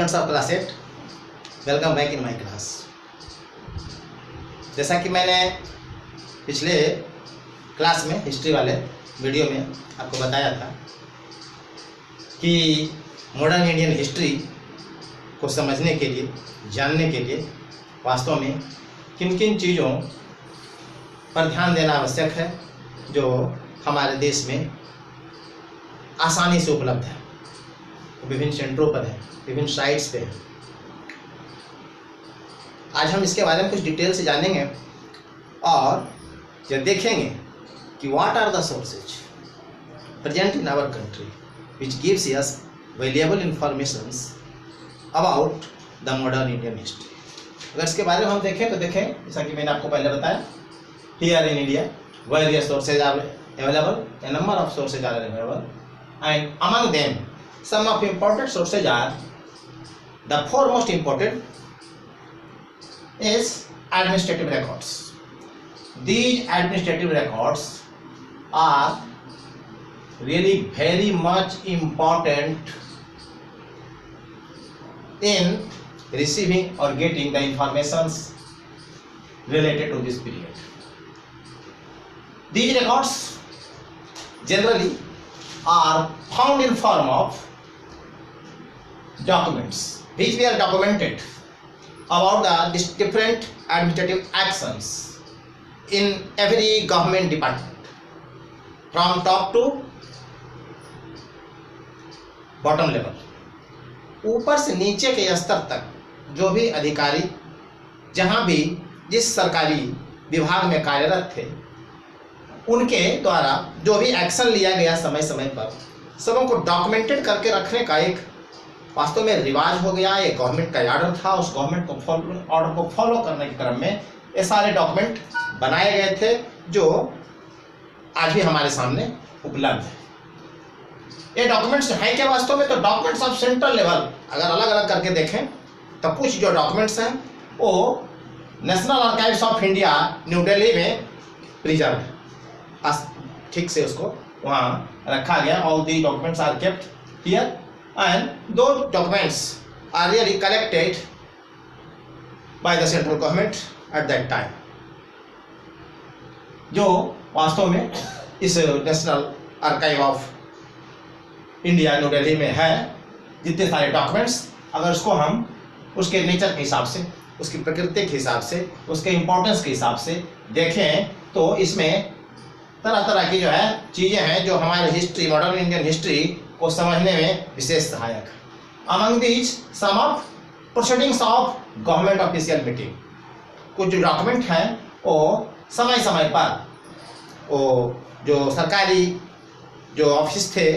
Students of class 8, welcome back in my class. जैसा कि मैंने पिछले क्लास में हिस्ट्री वाले वीडियो में आपको बताया था कि मॉडर्न इंडियन हिस्ट्री को समझने के लिए, जानने के लिए वास्तव में किन किन चीज़ों पर ध्यान देना आवश्यक है जो हमारे देश में आसानी से उपलब्ध है, विभिन्न सेंटरों पर है, विभिन्न साइट्स पे है। आज हम इसके बारे में कुछ डिटेल से जानेंगे और यह देखेंगे कि what are the sources present in our country which gives us valuable informations about the modern Indian history. अगर इसके बारे में हम देखें तो देखें, जैसा कि मैंने आपको पहले बताया, here in India various sources are available, a number of sources are available, and among them some of important sources are, the foremost important is administrative records. These administrative records are really very much important in receiving or getting the informations related to this period. These records generally are found in form of documents which were documented about the different administrative actions in every government department from top to bottom level. ऊपर से नीचे के स्तर तक जो भी अधिकारी जहाँ भी जिस सरकारी विभाग में कार्यरत थे उनके द्वारा जो भी एक्शन लिया गया समय समय पर सबों को डॉक्यूमेंटेड करके रखने का एक वास्तव में रिवाज हो गया। एक गवर्नमेंट का ऑर्डर था, उस गवर्नमेंट ऑर्डर को फॉलो करने के क्रम में ये सारे डॉक्यूमेंट बनाए गए थे जो आज भी हमारे सामने उपलब्ध है। ये डॉक्यूमेंट्स हैं क्या वास्तव में? तो डॉक्यूमेंट्स ऑफ सेंट्रल लेवल अगर अलग अलग करके देखें तो कुछ जो डॉक्यूमेंट्स हैं वो national archives of India New Delhi में प्रिजर्व है, ठीक से उसको वहाँ रखा गया। All the documents are kept here and those documents are really collected by the central government at that time, जो वास्तव में इस national archive of India New Delhi में है। जितने सारे डॉक्यूमेंट्स अगर उसको हम उसके नेचर के हिसाब से, उसकी प्रकृति के हिसाब से, उसके इम्पोर्टेंस के हिसाब से देखें तो इसमें तरह तरह की जो है चीज़ें हैं जो हमारे हिस्ट्री, मॉडर्न इंडियन हिस्ट्री को समझने में विशेष सहायक है। Among these some of proceedings of government official meeting, कुछ जो डॉक्यूमेंट हैं वो समय समय पर वो जो सरकारी जो ऑफिस थे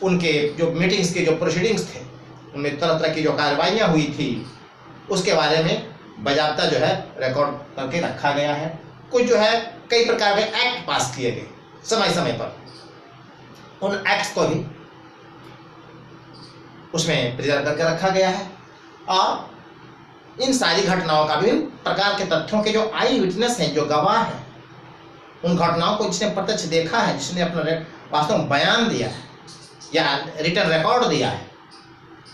उनके जो मीटिंग्स के जो प्रोसीडिंग्स थे उनमें तरह तरह की जो कार्रवाइयाँ हुई थी उसके बारे में बाकायदा जो है रिकॉर्ड करके रखा गया है। कुछ जो है कई प्रकार के एक्ट पास किए गए समय समय पर, उन एक्ट्स को भी उसमें प्रिजर्व करके रखा गया है। और इन सारी घटनाओं का विभिन्न प्रकार के तथ्यों के जो आई विटनेस हैं, जो गवाह हैं, उन घटनाओं को जिसने प्रत्यक्ष देखा है, जिसने अपना वास्तव में बयान दिया है या रिटर्न रिकॉर्ड दिया है,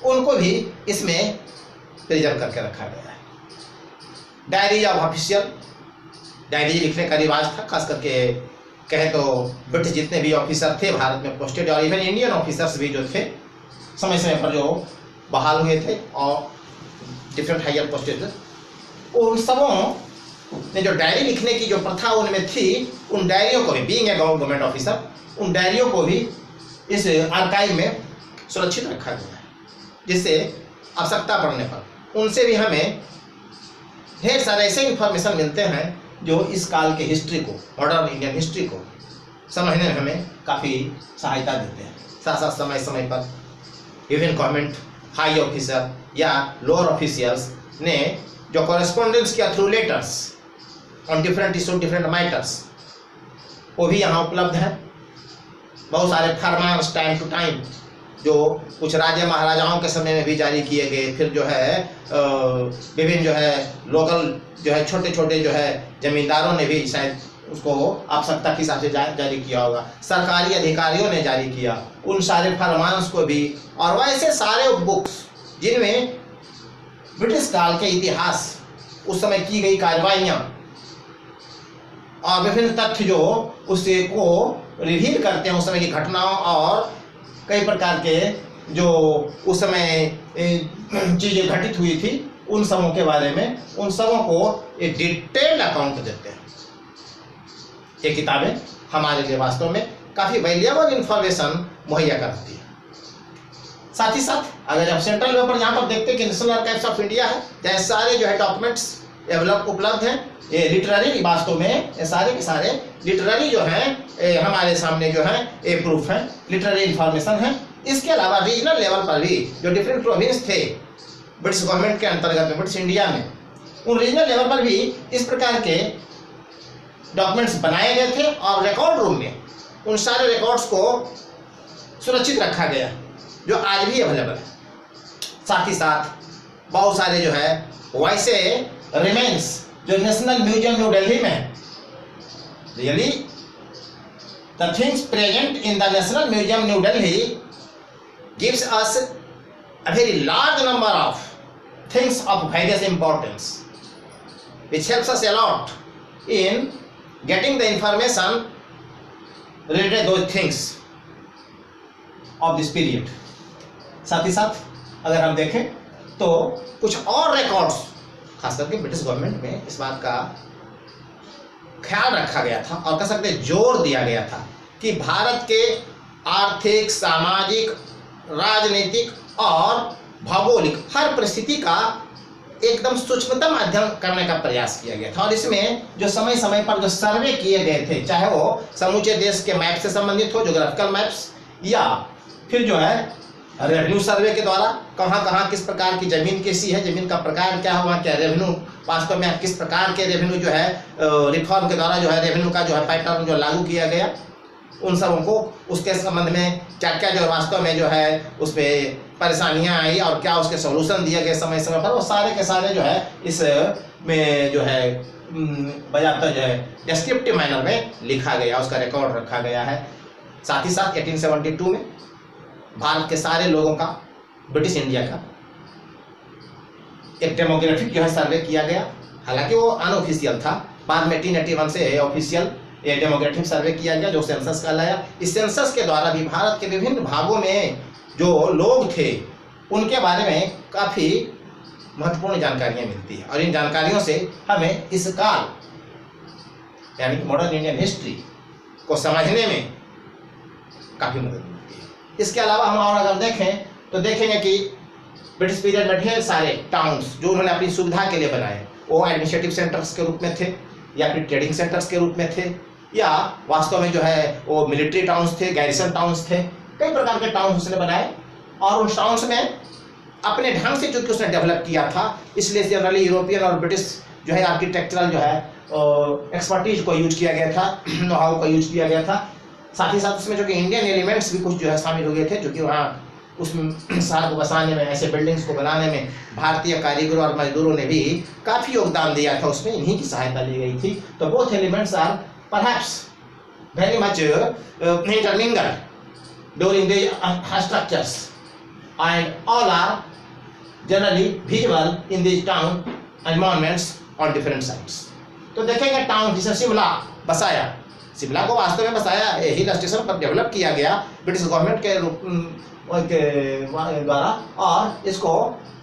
उनको भी इसमें प्रिजर्व करके रखा गया है। डायरी ऑफ ऑफिशियल, डायरी लिखने का रिवाज था, खास करके कहे तो ब्रिटिश जितने भी ऑफिसर थे भारत में पोस्टेड और इवन इंडियन ऑफिसर्स भी जो थे समय समय पर जो बहाल हुए थे और डिफरेंट हायर पोस्टेड, उन सबों ने जो डायरी लिखने की जो प्रथा उनमें थी, उन डायरियों को भी, बीइंग ए गवर्नमेंट ऑफिसर, उन डायरियों को भी इस आर्काइव में सुरक्षित रखा गया है, जिससे आवश्यकता पड़ने पर उनसे भी हमें ढेर सारे ऐसे इंफॉर्मेशन मिलते हैं जो इस काल के हिस्ट्री को, मॉडर्न इंडियन हिस्ट्री को समझने में हमें काफ़ी सहायता देते हैं। साथ साथ समय समय पर विभिन्न गवर्नमेंट हाई ऑफिसर या लोअर ऑफिशियल्स ने जो कॉरेस्पॉन्डेंस किया through letters on different issue, different matters, वो भी यहाँ उपलब्ध है। बहुत सारे फरमान्स टाइम टू टाइम जो कुछ राजा महाराजाओं के समय में भी जारी किए गए, फिर जो है विभिन्न जो है लोकल जो है छोटे छोटे जो है जमींदारों ने भी शायद उसको आवश्यकता के हिसाब से जारी किया होगा, सरकारी अधिकारियों ने जारी किया, उन सारे फरमान्स को भी, और वैसे सारे बुक्स जिनमें ब्रिटिश काल के इतिहास, उस समय की गई कार्रवाइयाँ और विभिन्न तथ्य जो उससे को रिवील करते हैं उस समय की घटनाओं और कई प्रकार के जो उस समय चीज़ें घटित हुई थी उन सबों के बारे में, उन सबों को एक डिटेल अकाउंट देते हैं। ये किताबें हमारे लिए वास्तव में काफ़ी वैल्यूएबल इंफॉर्मेशन मुहैया कराती है। साथ ही साथ अगर आप सेंट्रल लेवल पर यहाँ पर देखते हैं कि नेशनल आर्काइव्स ऑफ इंडिया है, तो सारे जो है डॉक्यूमेंट्स उपलब्ध हैं। ये लिटरेरी वास्तव में ये सारे के सारे लिटरेरी जो हैं हमारे सामने जो है ये प्रूफ है, लिटरेरी इंफॉर्मेशन है। इसके अलावा रीजनल लेवल पर भी जो डिफरेंट प्रोविंस थे ब्रिटिश गवर्नमेंट के अंतर्गत में, ब्रिटिश इंडिया में, उन रीजनल लेवल पर भी इस प्रकार के डॉक्यूमेंट्स बनाए गए थे और रिकॉर्ड रूम में उन सारे रिकॉर्ड्स को सुरक्षित रखा गया जो आज भी अवेलेबल है। साथ ही साथ बहुत सारे जो है वैसे रिमेन्स जो नेशनल म्यूजियम न्यू दिल्ली में, really the things present in the national museum new Delhi gives us a very large number of things of various importance, which helps us a lot in getting the information related to those things of this period. साथ ही साथ अगर हम देखें तो कुछ और records खास करके ब्रिटिश गवर्नमेंट में इस बात का ख्याल रखा गया था और कह सकते जोर दिया गया था कि भारत के आर्थिक, सामाजिक, राजनीतिक और भौगोलिक हर परिस्थिति का एकदम सूक्ष्मतम अध्ययन करने का प्रयास किया गया था। और इसमें जो समय समय पर जो सर्वे किए गए थे, चाहे वो समूचे देश के मैप से संबंधित हो, ज्योग्राफिकल मैप्स, या फिर जो है रेवेन्यू सर्वे के द्वारा कहाँ कहाँ किस प्रकार की जमीन कैसी है, जमीन का प्रकार क्या है, वहाँ क्या रेवेन्यू वास्तव में किस प्रकार के रेवेन्यू जो है रिफॉर्म के द्वारा जो है रेवेन्यू का जो है पैटर्न जो लागू किया गया, उन सबों को उसके संबंध में क्या क्या जो वास्तव में जो है उस पर परेशानियां आई और क्या उसके सॉल्यूशन दिए गए समय समय पर, वो सारे के सारे जो है इस में जो है बजाता जो है डिस्क्रिप्टिव मैनर में लिखा गया, उसका रिकॉर्ड रखा गया है। साथ ही साथ 1872 में भारत के सारे लोगों का, ब्रिटिश इंडिया का एक डेमोग्राफिक जो है सर्वे किया गया। हालांकि वो अनऑफिशियल था, बाद में 1881 से ऑफिशियल ये डेमोग्राफिक सर्वे किया गया जो सेंसस कहलाया। इस सेंसस के द्वारा भी भारत के विभिन्न भागों में जो लोग थे उनके बारे में काफ़ी महत्वपूर्ण जानकारियाँ मिलती हैं और इन जानकारियों से हमें इस काल यानी कि मॉडर्न इंडियन हिस्ट्री को समझने में काफ़ी मदद मिलती है। इसके अलावा हम और अगर देखें तो देखेंगे कि ब्रिटिश पीरियड में ढेर सारे टाउन्स जो उन्होंने अपनी सुविधा के लिए बनाए, वो एडमिनिस्ट्रेटिव सेंटर्स के रूप में थे या फिर ट्रेडिंग सेंटर्स के रूप में थे, या वास्तव में जो है वो मिलिट्री टाउन्स थे, गैरिसन टाउन्स थे। कई प्रकार के टाउन्स उसने बनाए और उन टाउन्स में अपने ढंग से चूंकि उसने डेवलप किया था, इसलिए जनरली यूरोपियन और ब्रिटिश जो है आर्किटेक्चरल जो है एक्सपर्टीज को यूज किया गया था, नोहाउ को यूज किया गया था। साथ ही साथ उसमें जो कि इंडियन एलिमेंट्स भी कुछ जो है शामिल हो गए थे, जो कि वहाँ उस शहर को बसाने में, ऐसे बिल्डिंग्स को बनाने में भारतीय कारीगरों और मजदूरों ने भी काफ़ी योगदान दिया था, उसमें इन्हीं की सहायता ली गई थी। तो both elements are perhaps very much intermingled during the structures and all are generally visible in these town and monuments on different sites. तो देखेंगे टाउन जिसे शिमला बसाया, शिमला को वास्तव में बसाया हिल स्टेशन पर डेवलप किया गया ब्रिटिश गवर्नमेंट के द्वारा, और इसको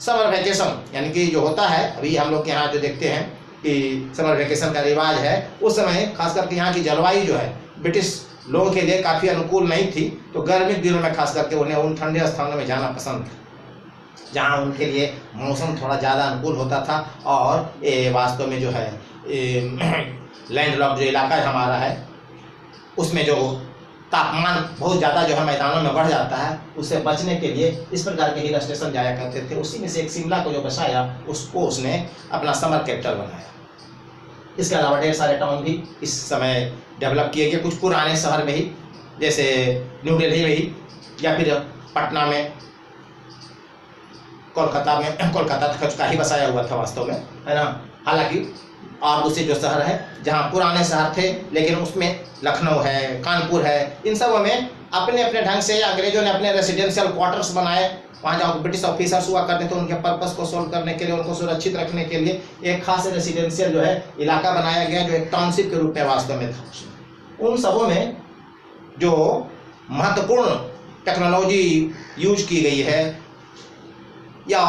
समर वैकेशन यानी कि जो होता है अभी हम लोग के यहाँ जो देखते हैं कि समर वैकेशन का रिवाज है, उस समय खास करके यहाँ की जलवायु जो है ब्रिटिश लोगों के लिए काफ़ी अनुकूल नहीं थी, तो गर्मी के दिनों में खास करके उन्हें उन ठंडे स्थानों में जाना पसंद था जहाँ उनके लिए मौसम थोड़ा ज़्यादा अनुकूल होता था और ये वास्तव में जो है लैंडलॉक जो इलाका हमारा है उसमें जो तापमान बहुत ज़्यादा जो है मैदानों में बढ़ जाता है, उससे बचने के लिए इस प्रकार के हिल स्टेशन जाया करते थे। उसी में से एक शिमला को जो बसाया उसको उसने अपना समर कैपिटल बनाया। इसके अलावा ढेर सारे टाउन भी इस समय डेवलप किए गए, कुछ पुराने शहर में ही जैसे न्यू दिल्ली में ही या फिर पटना में, कोलकाता तक का ही बसाया हुआ था वास्तव में, है ना। हालांकि और दूसरे जो शहर है जहाँ पुराने शहर थे लेकिन उसमें लखनऊ है, कानपुर है, इन सब में अपने अपने ढंग से अंग्रेजों ने अपने रेसिडेंशियल क्वार्टर्स बनाए, वहाँ जहाँ ब्रिटिश ऑफिसर्स हुआ करते थे उनके पर्पस को सोल्व करने के लिए, उनको सुरक्षित रखने के लिए एक खास रेसिडेंशियल जो है इलाका बनाया गया, जो एक टाउनशिप के रूप में वास्तव में था। उन सबों में जो महत्वपूर्ण टेक्नोलॉजी यूज की गई है या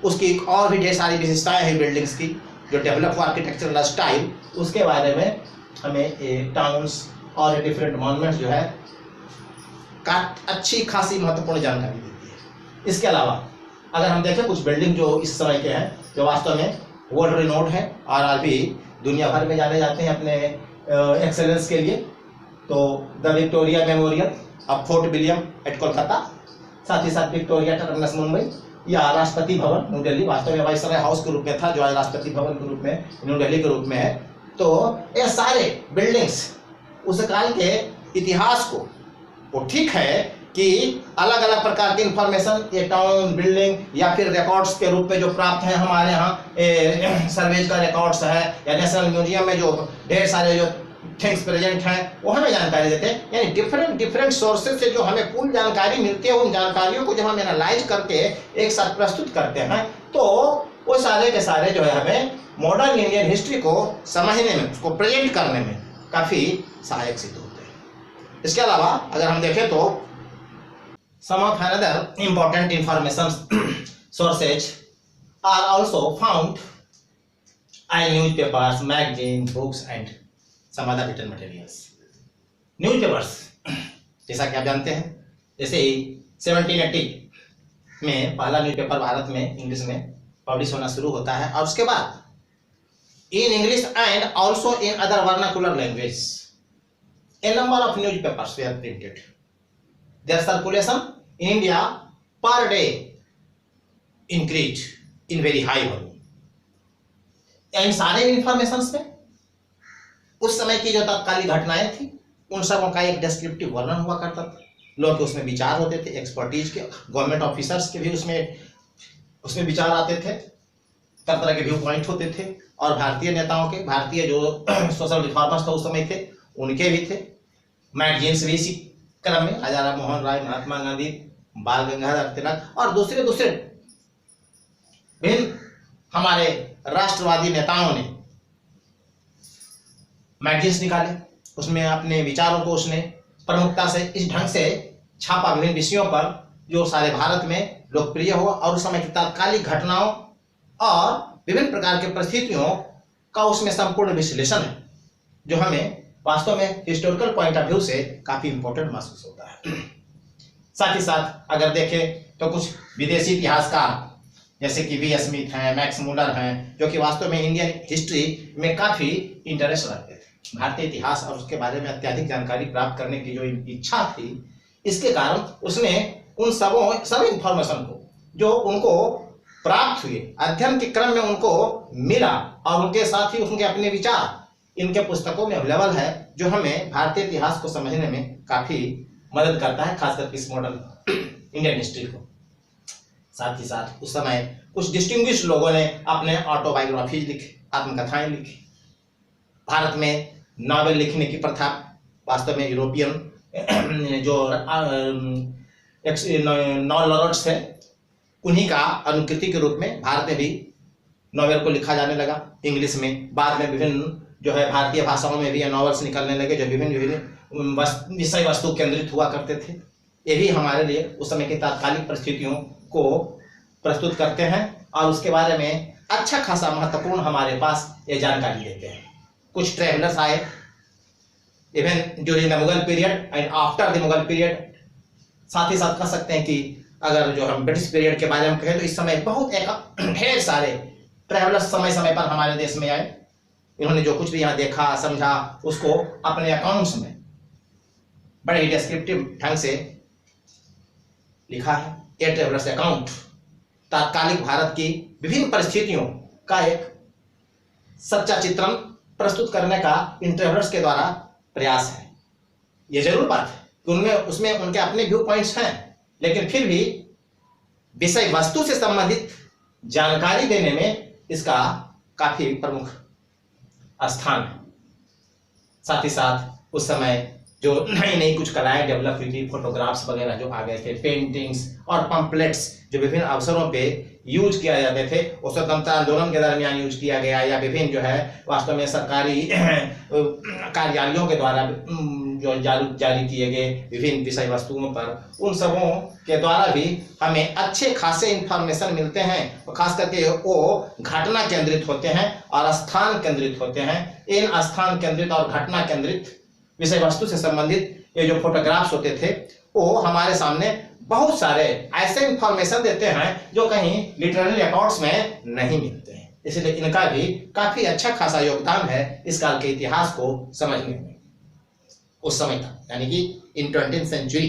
उसकी और भी ढेर सारी विशेषताएं हैं बिल्डिंग्स की, जो डेवलप हुआ आर्किटेक्चरल स्टाइल, उसके बारे में हमें टाउन्स और डिफरेंट मॉन्यूमेंट्स जो है का अच्छी खासी महत्वपूर्ण जानकारी देती है। इसके अलावा अगर हम देखें कुछ बिल्डिंग जो इस समय के हैं जो वास्तव में वर्ल्ड रिनोड है और अभी दुनिया भर में जाने जाते हैं अपने एक्सेलेंस के लिए, तो the Victoria Memorial of Fort William at Kolkata, साथ ही साथ विक्टोरिया टर्मिनस मुंबई, या राष्ट्रपति भवन न्यू दिल्ली, वास्तव में वाइसरॉय हाउस के रूप में था जो आज राष्ट्रपति भवन के रूप में न्यू दिल्ली के रूप में है। तो ये सारे बिल्डिंग्स उस काल के इतिहास को, वो ठीक है कि अलग अलग प्रकार की इंफॉर्मेशन ये टाउन बिल्डिंग या फिर रिकॉर्ड्स के रूप में जो प्राप्त हैं हमारे यहाँ सर्वेज का रिकॉर्ड्स है या नेशनल म्यूजियम में जो ढेर सारे जो थिंग्स प्रेजेंट हैं वो हमें जानकारी देते हैं, यानी डिफरेंट सोर्सेज से जो हमें कुल जानकारी मिलती है उन जानकारियों को जब हम एनालाइज करके एक साथ प्रस्तुत करते हैं तो वो सारे के सारे जो है हमें मॉडर्न इंडियन हिस्ट्री को समझने में, उसको प्रेजेंट करने में काफी सहायक सिद्ध होते हैं। इसके अलावा अगर हम देखें तो some of another important information sources are also found in newspapers, magazines, books and some other written materials. Newspapers जैसा कि आप जानते हैं, जैसे 1780 में पहला न्यूज़पेपर भारत में इंग्लिश में पब्लिश होना शुरू होता है और उसके बाद in English and also in other vernacular languages a number of newspapers were printed. Their circulation in India per day increased in very high volume. इन सारे इंफॉर्मेशंस में उस समय की जो तत्कालीन घटनाएं थी उन सबों का एक डिस्क्रिप्टिव वर्णन हुआ करता था। लोग उसमें विचार होते थे, एक्सपर्टीज के, गवर्नमेंट ऑफिसर्स के भी उसमें विचार आते थे, तरह तरह के व्यू पॉइंट होते थे और भारतीय नेताओं के, भारतीय जो सोशल रिफॉर्मर्स थे उस समय थे उनके भी थे। मैगजीन्स भी इसी क्रम में राजा राम मोहन राय, महात्मा गांधी, बाल गंगाधर तिलक और दूसरे भिन्न हमारे राष्ट्रवादी नेताओं ने मैगजीन्स निकाले, उसमें अपने विचारों को उसने प्रमुखता से इस ढंग से छापा विभिन्न विषयों पर जो सारे भारत में लोकप्रिय हुआ और उस समय की तात्कालिक घटनाओं और विभिन्न प्रकार के परिस्थितियों का उसमें संपूर्ण विश्लेषण है जो हमें वास्तव में हिस्टोरिकल पॉइंट ऑफ व्यू से काफी इंपॉर्टेंट महसूस होता है। साथ ही साथ अगर देखें तो कुछ विदेशी इतिहासकार जैसे कि वी स्मिथ हैं, मैक्स मुलर हैं, जो कि वास्तव में इंडियन हिस्ट्री में काफी इंटरेस्ट रखते थे, भारतीय इतिहास और उसके बारे में अत्यधिक जानकारी प्राप्त करने की जो इच्छा थी, इसके कारण उसने उन सब इंफॉर्मेशन को जो उनको प्राप्त हुए अध्ययन के क्रम में उनको मिला और उनके साथ ही उनके अपने विचार इनके पुस्तकों में अवेलेबल है जो हमें भारतीय इतिहास को समझने में काफी मदद करता है, खासकर इस मॉडर्न इंडियन हिस्ट्री को। साथ ही साथ उस समय कुछ डिस्टिंग्विश्ड लोगों ने अपने ऑटोबायोग्राफीज लिखे, आत्मकथाएं लिखी। भारत में नॉवेल लिखने की प्रथा वास्तव में यूरोपियन जो नॉन लॉर्ड्स थे उन्हीं का अनुकृति के रूप में भारत में भी नॉवेल को लिखा जाने लगा इंग्लिश में। बाद में विभिन्न जो है भारतीय भाषाओं में भी ये नॉवेल्स निकलने लगे जो विभिन्न विषय वस्तु केंद्रित हुआ करते थे। ये भी हमारे लिए उस समय की तात्कालिक परिस्थितियों को प्रस्तुत करते हैं और उसके बारे में अच्छा खासा महत्वपूर्ण हमारे पास ये जानकारी देते हैं। कुछ ट्रेवलर्स आए even during the Mughal period and after the Mughal period. साथ ही साथ कह सकते हैं कि अगर जो हम ब्रिटिश पीरियड के बारे में कहें तो इस समय बहुत ढेर सारे ट्रैवलर्स समय समय पर हमारे देश में आए। इन्होंने जो कुछ भी यहाँ देखा समझा उसको अपने अकाउंट्स में बड़े ही डिस्क्रिप्टिव ढंग से लिखा है। ये ट्रैवलर्स अकाउंट तात्कालिक भारत की विभिन्न परिस्थितियों का एक सच्चा चित्रण प्रस्तुत करने का इन ट्रैवलर्स के द्वारा प्रयास है। ये जरूर बात है कि उनमें उसमें उनके अपने व्यू पॉइंट्स हैं, लेकिन फिर भी विषय वस्तु से संबंधित जानकारी देने में इसका काफी प्रमुख स्थान है। साथ ही साथ उस समय जो नई नई कुछ कलाएं डेवलप हुई थी, फोटोग्राफ्स वगैरह जो आ गए थे, पेंटिंग्स और पंपलेट्स जो विभिन्न अवसरों पे यूज किया जाते थे, वो स्वतंत्रता आंदोलन के दरमियान यूज किया गया, या विभिन्न जो है वास्तव में सरकारी कार्यालयों के द्वारा जो जारी किए गए विभिन्न विषय वस्तुओं पर, उन सबों के द्वारा भी हमें अच्छे खासे इंफॉर्मेशन मिलते हैं। और खास करके वो घटना केंद्रित होते हैं और स्थान केंद्रित होते हैं। इन स्थान केंद्रित और घटना केंद्रित विषय वस्तु से संबंधित ये जो फोटोग्राफ्स होते थे, वो हमारे सामने बहुत सारे ऐसे इंफॉर्मेशन देते हैं जो कहीं लिटरेरी रिकॉर्ड्स में नहीं मिलते हैं। इसलिए इनका भी काफी अच्छा खासा योगदान है इस काल के इतिहास को समझने में। उस समय तक यानी कि इन 20th सेंचुरी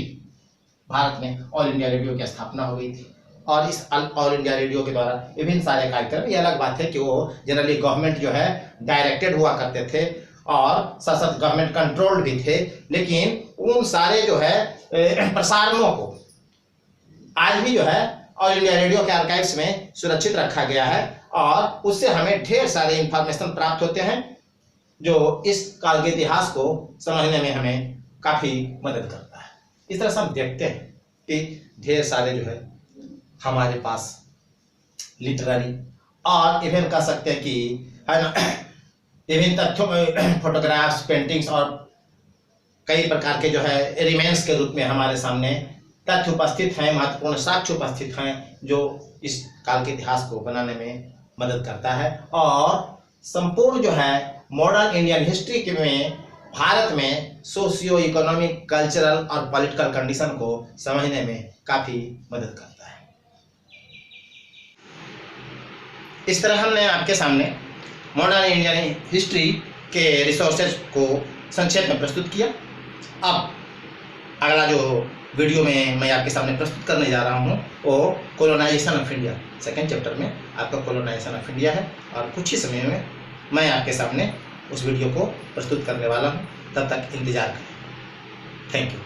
भारत में ऑल इंडिया रेडियो की स्थापना हो गई थी, और इस ऑल इंडिया रेडियो के द्वारा विभिन्न सारे कार्यक्रम, ये अलग बात है कि वो जनरली गवर्नमेंट जो है डायरेक्टेड हुआ करते थे और साथ साथ गवर्नमेंट कंट्रोल्ड भी थे, लेकिन उन सारे जो है प्रसारणों को आज भी जो है ऑल इंडिया रेडियो के आर्काइव्स में सुरक्षित रखा गया है, और उससे हमें ढेर सारे इंफॉर्मेशन प्राप्त होते हैं जो इस काल के इतिहास को समझने में हमें काफी मदद करता है। इस तरह से हम देखते हैं कि ढेर सारे जो है हमारे पास लिटरेरी और इवन कह सकते हैं कि है ना विभिन्न तथ्यों में फोटोग्राफ्स, पेंटिंग्स और कई प्रकार के जो है रिमेन्स के रूप में हमारे सामने तथ्य उपस्थित हैं, महत्वपूर्ण साक्ष्य उपस्थित हैं, जो इस काल के इतिहास को बनाने में मदद करता है। और संपूर्ण जो है मॉडर्न इंडियन हिस्ट्री के में भारत में सोशियो इकोनॉमिक, कल्चरल और पॉलिटिकल कंडीशन को समझने में काफी मदद करता है। इस तरह हमने आपके सामने मॉडर्न इंडियन हिस्ट्री के रिसोर्सेज को संक्षेप में प्रस्तुत किया। अब अगला जो वीडियो में मैं आपके सामने प्रस्तुत करने जा रहा हूँ वो colonization of India, second chapter में आपका कोलोनाइजेशन ऑफ इंडिया है, और कुछ ही समय में मैं आपके सामने उस वीडियो को प्रस्तुत करने वाला हूँ। तब तक इंतजार करें। Thank you.